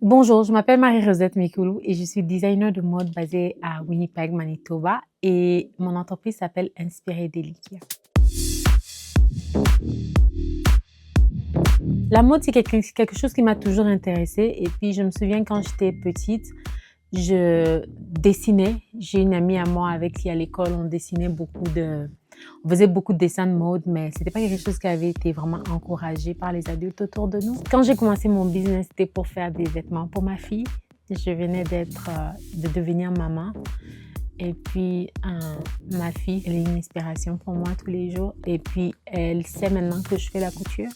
Bonjour, je m'appelle Marie-Rosette Mikoulou et je suis designer de mode basée à Winnipeg, Manitoba et mon entreprise s'appelle Inspiré Délicia. La mode, c'est quelque chose qui m'a toujours intéressée et puis je me souviens quand j'étais petite, je dessinais. J'ai une amie à moi avec qui à l'école, on faisait beaucoup de dessins de mode, mais c'était pas quelque chose qui avait été vraiment encouragé par les adultes autour de nous. Quand j'ai commencé mon business, c'était pour faire des vêtements pour ma fille. Je venais de devenir maman. Et puis, ma fille, elle est une inspiration pour moi tous les jours. Et puis, elle sait maintenant que je fais la couture.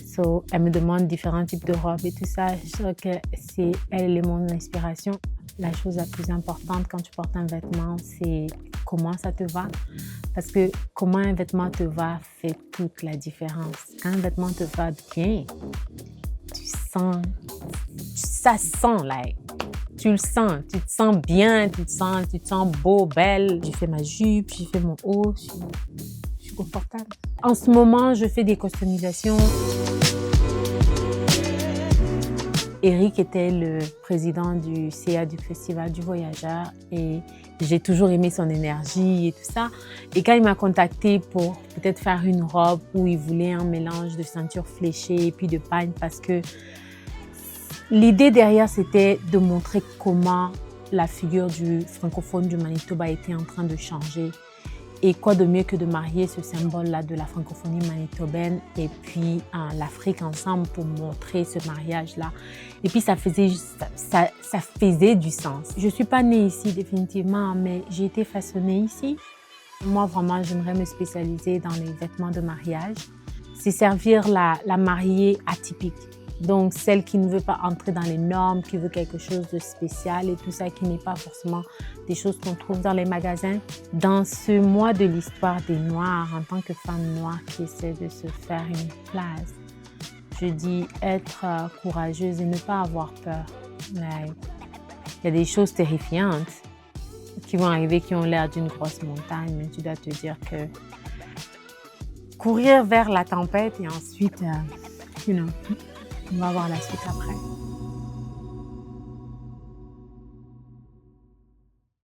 So, elle me demande différents types de robes et tout ça. Je sais que elle est mon inspiration. La chose la plus importante quand tu portes un vêtement, c'est comment ça te va. Parce que comment un vêtement te va fait toute la différence. Quand un vêtement te va bien, ça sent, like, tu le sens, tu te sens bien, tu te sens beau, belle. J'ai fait ma jupe, j'ai fait mon haut, je suis confortable. En ce moment, je fais des customisations. Eric était le président du CA du Festival du Voyageur et j'ai toujours aimé son énergie et tout ça. Et quand il m'a contacté pour peut-être faire une robe où il voulait un mélange de ceinture fléchée et puis de pagne parce que l'idée derrière, c'était de montrer comment la figure du francophone du Manitoba était en train de changer. Et quoi de mieux que de marier ce symbole-là de la francophonie manitobaine et puis l'Afrique ensemble pour montrer ce mariage-là. Et puis ça faisait du sens. Je ne suis pas née ici définitivement, mais j'ai été façonnée ici. Moi, vraiment, j'aimerais me spécialiser dans les vêtements de mariage. C'est servir la mariée atypique. Donc, celle qui ne veut pas entrer dans les normes, qui veut quelque chose de spécial et tout ça, qui n'est pas forcément des choses qu'on trouve dans les magasins. Dans ce mois de l'histoire des Noirs, en tant que femme noire qui essaie de se faire une place, je dis être courageuse et ne pas avoir peur. Il y a des choses terrifiantes qui vont arriver, qui ont l'air d'une grosse montagne, mais tu dois te dire que courir vers la tempête et ensuite, on va voir la suite après.